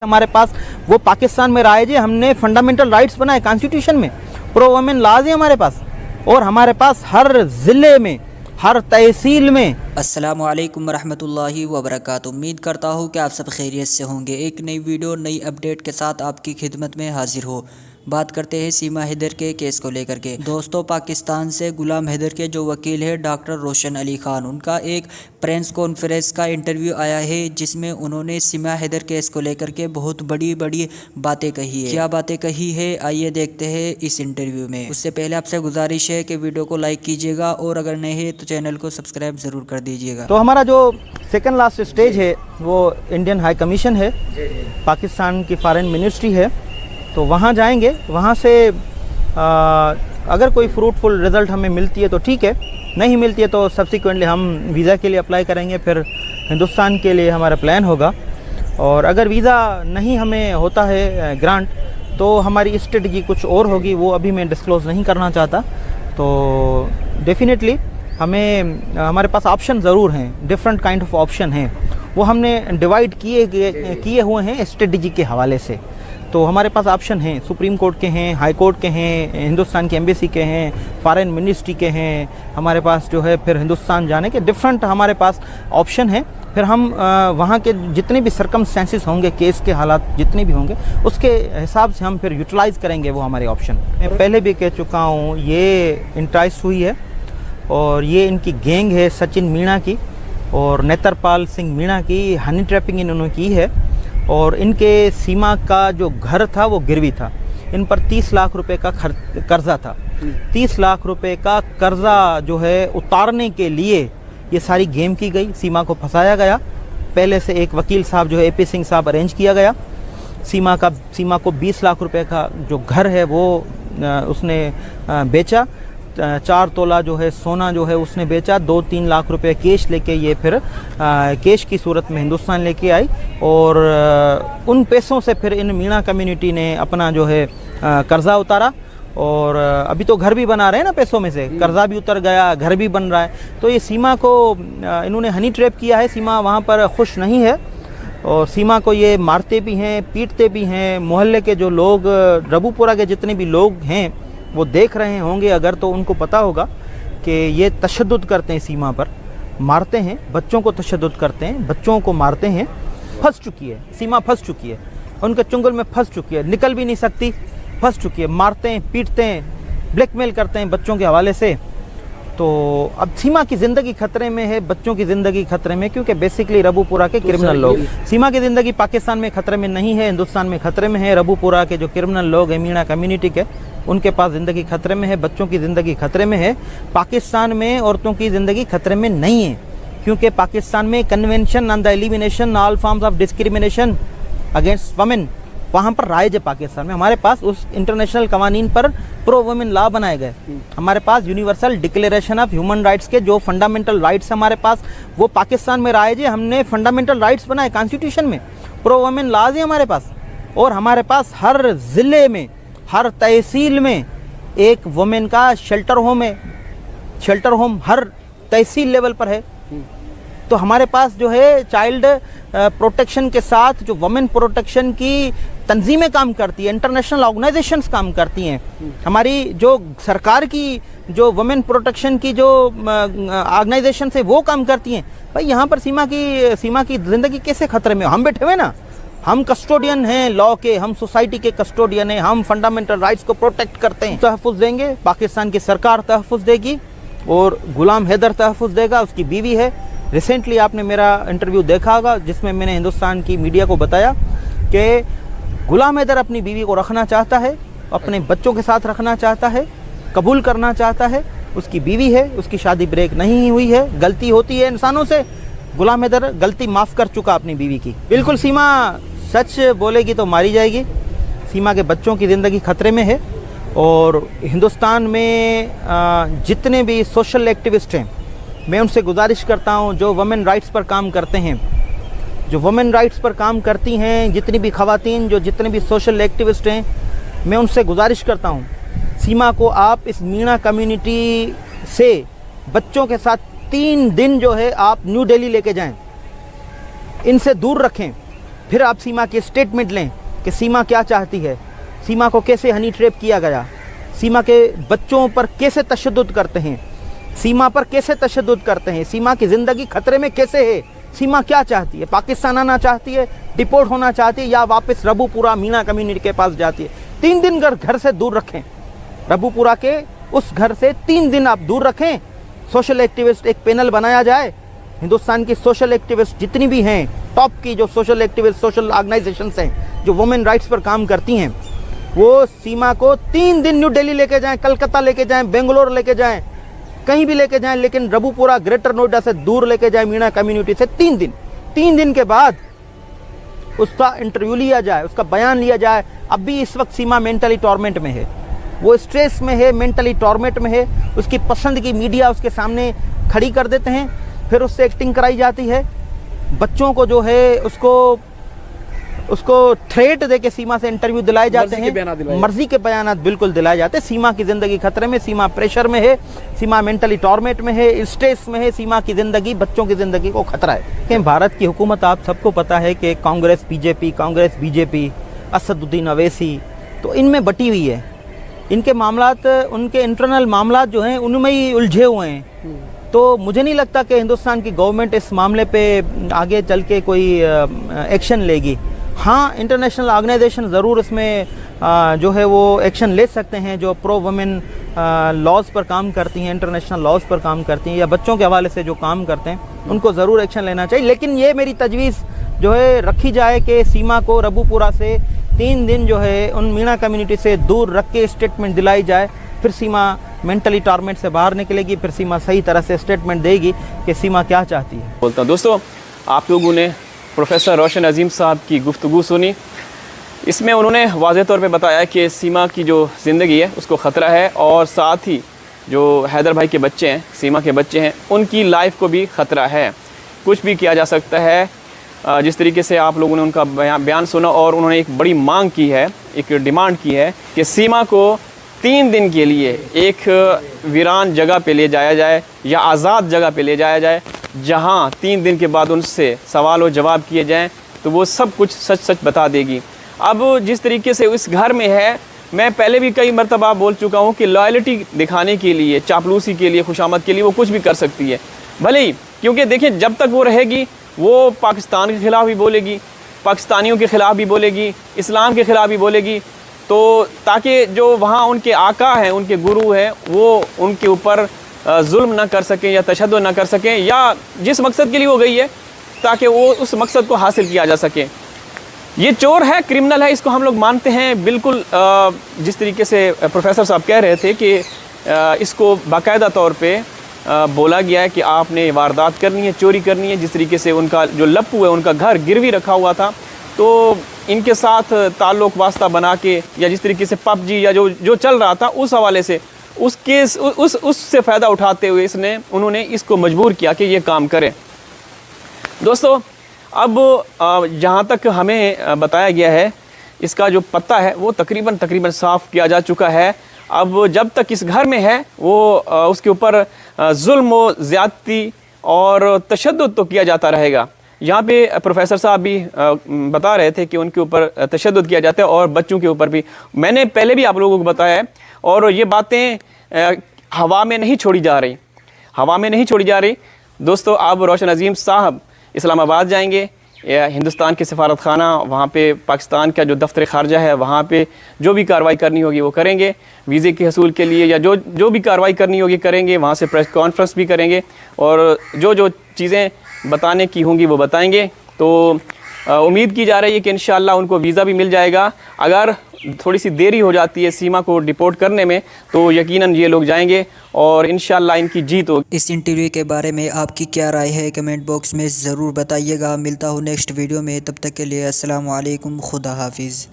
हमारे पास वो पाकिस्तान में राइज है, हमने फंडामेंटल राइट्स बनाए कॉन्स्टिट्यूशन में, प्रो वुमेन लॉज है हमारे पास, और हमारे पास हर ज़िले में, हर तहसील में। अस्सलामु अलैकुम रहमतुल्लाहि व बरकातुहू। उम्मीद करता हूँ कि आप सब खैरियत से होंगे। एक नई वीडियो नई अपडेट के साथ आपकी खिदमत में हाजिर हो। बात करते हैं सीमा हैदर के केस को लेकर के। दोस्तों, पाकिस्तान से गुलाम हैदर के जो वकील है डॉक्टर रोशन अली खान, उनका एक प्रेस कॉन्फ्रेंस का इंटरव्यू आया है जिसमें उन्होंने सीमा हैदर केस को लेकर के बहुत बड़ी बड़ी बातें कही है। क्या बातें कही है आइए देखते हैं इस इंटरव्यू में। उससे पहले आपसे गुजारिश है कि वीडियो को लाइक कीजिएगा और अगर नहीं है तो चैनल को सब्सक्राइब ज़रूर कर दीजिएगा। तो हमारा जो सेकंड लास्ट स्टेज है वो इंडियन हाई कमीशन है, पाकिस्तान की फॉरेन मिनिस्ट्री है, तो वहाँ जाएंगे। वहाँ से अगर कोई फ्रूटफुल रिज़ल्ट हमें मिलती है तो ठीक है, नहीं मिलती है तो सब्सिक्वेंटली हम वीज़ा के लिए अप्लाई करेंगे, फिर हिंदुस्तान के लिए हमारा प्लान होगा। और अगर वीज़ा नहीं हमें होता है ग्रांट तो हमारी स्ट्रेटजी कुछ और होगी, वो अभी मैं डिस्क्लोज़ नहीं करना चाहता। तो डेफिनेटली हमें हमारे पास ऑप्शन ज़रूर हैं, डिफरेंट काइंड ऑफ ऑप्शन हैं, वो हमने डिवाइड किए हुए हैं स्ट्रेटजी के हवाले से। तो हमारे पास ऑप्शन हैं, सुप्रीम कोर्ट के हैं, हाई कोर्ट के हैं, हिंदुस्तान की एम्बेसी के हैं, फॉरेन मिनिस्ट्री के हैं, हमारे पास जो है फिर हिंदुस्तान जाने के डिफरेंट हमारे पास ऑप्शन हैं। फिर हम वहाँ के जितने भी सर्कमस्टेंसेस होंगे, केस के हालात जितने भी होंगे, उसके हिसाब से हम फिर यूटिलाइज़ करेंगे वो हमारे ऑप्शन। मैं पहले भी कह चुका हूँ, ये इंट्राइस हुई है और ये इनकी गैंग है सचिन मीणा की और नेत्रपाल सिंह मीणा की, हनी ट्रैपिंग इन्होंने की है। और इनके सीमा का जो घर था वो गिरवी था, इन पर 30 लाख रुपए का कर्जा था। 30 लाख रुपए का कर्जा जो है उतारने के लिए ये सारी गेम की गई, सीमा को फंसाया गया। पहले से एक वकील साहब जो है AP सिंह साहब अरेंज किया गया। सीमा को 20 लाख रुपए का जो घर है वो उसने बेचा, 4 तोला जो है सोना जो है उसने बेचा, 2-3 लाख रुपए कैश लेके ये फिर कैश की सूरत में हिंदुस्तान लेके आई। और उन पैसों से फिर इन मीणा कम्युनिटी ने अपना जो है कर्जा उतारा। और अभी तो घर भी बना रहे हैं ना, पैसों में से कर्जा भी उतर गया, घर भी बन रहा है। तो ये सीमा को इन्होंने हनी ट्रैप किया है। सीमा वहाँ पर खुश नहीं है और सीमा को ये मारते भी हैं, पीटते भी हैं। मोहल्ले के जो लोग, रबूपुरा के जितने भी लोग हैं वो देख रहे होंगे अगर, तो उनको पता होगा कि ये तशद्दुद करते हैं, सीमा पर मारते हैं, बच्चों को तशद्दुद करते हैं, बच्चों को मारते हैं। फंस चुकी है सीमा, फंस चुकी है, उनके चुंगल में फंस चुकी है, निकल भी नहीं सकती, फंस चुकी है। मारते हैं, पीटते हैं, ब्लैकमेल करते हैं बच्चों के हवाले से। तो अब सीमा की ज़िंदगी खतरे में है, बच्चों की ज़िंदगी खतरे में, क्योंकि बेसिकली रबूपुरा के क्रिमिनल लोग, सीमा की ज़िंदगी पाकिस्तान में खतरे में नहीं है, हिंदुस्तान में खतरे में है। रबूपुरा के जो क्रिमिनल लोग हैं, मीणा कम्युनिटी के, उनके पास ज़िंदगी खतरे में है, बच्चों की ज़िंदगी खतरे में है। पाकिस्तान में औरतों की ज़िंदगी खतरे में नहीं है, क्योंकि पाकिस्तान में convention on the elimination all forms of discrimination against women वहाँ पर राइज है पाकिस्तान में। हमारे पास उस इंटरनेशनल कवानीन पर प्रो वुमेन लॉ बनाए गए। हमारे पास universal declaration of human rights के जो फंडामेंटल राइट्स हमारे पास, वो पाकिस्तान में राइज है। हमने फंडामेंटल राइट्स बनाए कॉन्स्टिट्यूशन में, प्रो वुमेन लॉज है हमारे पास। और हमारे पास हर ज़िले में, हर तहसील में एक वुमेन का शेल्टर होम है। शेल्टर होम हर तहसील लेवल पर है। तो हमारे पास जो है चाइल्ड प्रोटेक्शन के साथ जो वुमेन प्रोटेक्शन की तंजीमें काम करती है, इंटरनेशनल ऑर्गेनाइजेशंस काम करती हैं। हमारी जो सरकार की जो वुमेन प्रोटेक्शन की जो ऑर्गेनाइजेशन है वो काम करती हैं। भाई यहाँ पर सीमा की ज़िंदगी कैसे खतरे में? हम बैठे हुए ना, हम कस्टोडियन हैं लॉ के, हम सोसाइटी के कस्टोडियन हैं, हम फंडामेंटल राइट्स को प्रोटेक्ट करते हैं। तहफ़्फ़ुज़ देंगे, पाकिस्तान की सरकार तहफ़्फ़ुज़ देगी और गुलाम हैदर तहफ़्फ़ुज़ देगा, उसकी बीवी है। रिसेंटली आपने मेरा इंटरव्यू देखा होगा जिसमें मैंने हिंदुस्तान की मीडिया को बताया कि गुलाम हैदर अपनी बीवी को रखना चाहता है, अपने बच्चों के साथ रखना चाहता है, कबूल करना चाहता है। उसकी बीवी है, उसकी शादी ब्रेक नहीं हुई है। गलती होती है इंसानों से, गुलाम हैदर गलती माफ़ कर चुका अपनी बीवी की। बिल्कुल सीमा सच बोलेगी तो मारी जाएगी। सीमा के बच्चों की ज़िंदगी खतरे में है। और हिंदुस्तान में जितने भी सोशल एक्टिविस्ट हैं, मैं उनसे गुजारिश करता हूं, जो वुमेन राइट्स पर काम करते हैं, जो वुमेन राइट्स पर काम करती हैं, जितनी भी ख़वातीन, जो जितने भी सोशल एक्टिविस्ट हैं, मैं उनसे गुजारिश करता हूं, सीमा को आप इस मीणा कम्युनिटी से बच्चों के साथ 3 दिन जो है आप न्यू दिल्ली लेके जाएं, इनसे दूर रखें। फिर आप सीमा की स्टेटमेंट लें कि सीमा क्या चाहती है, सीमा को कैसे हनी ट्रैप किया गया, सीमा के बच्चों पर कैसे तशद्दुद करते हैं, सीमा पर कैसे तशद्दुद करते हैं, सीमा की ज़िंदगी खतरे में कैसे है, सीमा क्या चाहती है, पाकिस्तान आना चाहती है, डिपोर्ट होना चाहती है, या वापस रबूपुरा मीना कम्युनिटी के पास जाती है। 3 दिन घर से दूर रखें, रबूपुरा के उस घर से 3 दिन आप दूर रखें। सोशल एक्टिविस्ट एक पैनल बनाया जाए, हिंदुस्तान की सोशल एक्टिविस्ट जितनी भी हैं, टॉप की जो सोशल एक्टिविस्ट सोशल ऑर्गेनाइजेशंस हैं जो वुमेन राइट्स पर काम करती हैं, वो सीमा को 3 दिन न्यू दिल्ली लेके जाएं, कलकत्ता लेके जाएं, बेंगलोर लेके जाएं, कहीं भी लेके जाएं, लेकिन रबूपुरा ग्रेटर नोएडा से दूर लेके जाएं, मीना कम्युनिटी से 3 दिन। 3 दिन के बाद उसका इंटरव्यू लिया जाए, उसका बयान लिया जाए। अब भी इस वक्त सीमा मेंटली टॉर्मेंट में है, वो स्ट्रेस में है, मेंटली टॉर्मेंट में है। उसकी पसंद की मीडिया उसके सामने खड़ी कर देते हैं, फिर उससे एक्टिंग कराई जाती है। बच्चों को जो है उसको थ्रेट दे के सीमा से इंटरव्यू दिलाए जाते हैं, मर्जी के बयान बिल्कुल दिलाए जाते हैं। सीमा की ज़िंदगी खतरे में, सीमा प्रेशर में है, सीमा मेंटली टॉर्मेंट में है, स्ट्रेस में है, सीमा की ज़िंदगी, बच्चों की ज़िंदगी को खतरा है। कि भारत की हुकूमत आप सबको पता है कि कांग्रेस बीजेपी, असदुद्दीन अवैसी, तो इनमें बटी हुई है। इनके मामलात, उनके इंटरनल मामलात जो हैं उनमें ही उलझे हुए हैं। तो मुझे नहीं लगता कि हिंदुस्तान की गवर्नमेंट इस मामले पे आगे चल के कोई एक्शन लेगी। हाँ, इंटरनेशनल ऑर्गेनाइजेशन ज़रूर इसमें जो है वो एक्शन ले सकते हैं, जो प्रो वुमेन लॉज पर काम करती हैं, इंटरनेशनल लॉज पर काम करती हैं, या बच्चों के हवाले से जो काम करते हैं, उनको ज़रूर एक्शन लेना चाहिए। लेकिन ये मेरी तजवीज़ जो है रखी जाए कि सीमा को रबूपुरा से 3 दिन जो है उन मीना कम्युनिटी से दूर रख के स्टेटमेंट दिलाई जाए। फिर सीमा मेंटली टॉर्मेंट से बाहर निकलेगी, फिर सीमा सही तरह से स्टेटमेंट देगी कि सीमा क्या चाहती है। बोलता हूँ दोस्तों, आप लोगों ने प्रोफेसर रोशन अजीम साहब की गुफ्तगू सुनी। इसमें उन्होंने वाज़ेह तौर पे बताया कि सीमा की जो ज़िंदगी है उसको ख़तरा है, और साथ ही जो हैदर भाई के बच्चे हैं, सीमा के बच्चे हैं, उनकी लाइफ को भी ख़तरा है। कुछ भी किया जा सकता है। जिस तरीके से आप लोगों ने उनका बयान सुना, और उन्होंने एक बड़ी मांग की है, एक डिमांड की है कि सीमा को 3 दिन के लिए एक वीरान जगह पे ले जाया जाए, या आज़ाद जगह पे ले जाया जाए, जहां 3 दिन के बाद उनसे सवाल और जवाब किए जाएं तो वो सब कुछ सच सच बता देगी। अब जिस तरीके से इस घर में है, मैं पहले भी कई मरतबा बोल चुका हूं कि लॉयल्टी दिखाने के लिए, चापलूसी के लिए, खुशामद के लिए वो कुछ भी कर सकती है, भले ही, क्योंकि देखिए जब तक वो रहेगी वो पाकिस्तान के ख़िलाफ़ भी बोलेगी, पाकिस्तानियों के ख़िलाफ़ भी बोलेगी, इस्लाम के ख़िलाफ़ भी बोलेगी, तो ताकि जो वहाँ उनके आका हैं, उनके गुरु हैं, वो उनके ऊपर जुल्म ना कर सकें या तशद्दुद ना कर सकें, या जिस मकसद के लिए वो गई है ताकि वो उस मकसद को हासिल किया जा सके। ये चोर है, क्रिमिनल है, इसको हम लोग मानते हैं बिल्कुल। जिस तरीके से प्रोफेसर साहब कह रहे थे कि इसको बाकायदा तौर पे बोला गया है कि आपने वारदात करनी है, चोरी करनी है। जिस तरीके से उनका जो लप्पू है, उनका घर गिरवी रखा हुआ था, तो इनके साथ ताल्लुक़ वास्ता बना के, या जिस तरीके से पबजी या जो चल रहा था उस हवाले से उससे फ़ायदा उठाते हुए उन्होंने इसको मजबूर किया कि ये काम करें। दोस्तों, अब जहाँ तक हमें बताया गया है, इसका जो पत्ता है वो तकरीबन साफ़ किया जा चुका है। अब जब तक इस घर में है वो उसके ऊपर जुल्म व ज़्यादती और तशद्दुद तो किया जाता रहेगा। यहाँ पे प्रोफेसर साहब भी बता रहे थे कि उनके ऊपर तशद्दुद किया जाता है, और बच्चों के ऊपर भी। मैंने पहले भी आप लोगों को बताया है, और ये बातें हवा में नहीं छोड़ी जा रही, दोस्तों। अब रोशन अजीम साहब इस्लामाबाद जाएंगे, या हिंदुस्तान के सफारत खाना, वहाँ पे पाकिस्तान का जो दफ्तर खारजा है, वहाँ पे जो भी कार्रवाई करनी होगी वो करेंगे, वीज़े के हसूल के लिए, या जो भी कार्रवाई करनी होगी करेंगे। वहाँ से प्रेस कॉन्फ्रेंस भी करेंगे, और जो चीज़ें बताने की होंगी वो बताएंगे। तो उम्मीद की जा रही है कि इंशाअल्लाह उनको वीज़ा भी मिल जाएगा। अगर थोड़ी सी देरी हो जाती है सीमा को डिपोर्ट करने में, तो यकीनन ये लोग जाएंगे और इंशाअल्लाह इनकी जीत होगी। इस इंटरव्यू के बारे में आपकी क्या राय है, कमेंट बॉक्स में ज़रूर बताइएगा। मिलता हूँ नेक्स्ट वीडियो में, तब तक के लिए अस्सलाम वालेकुम, खुदा हाफिज़।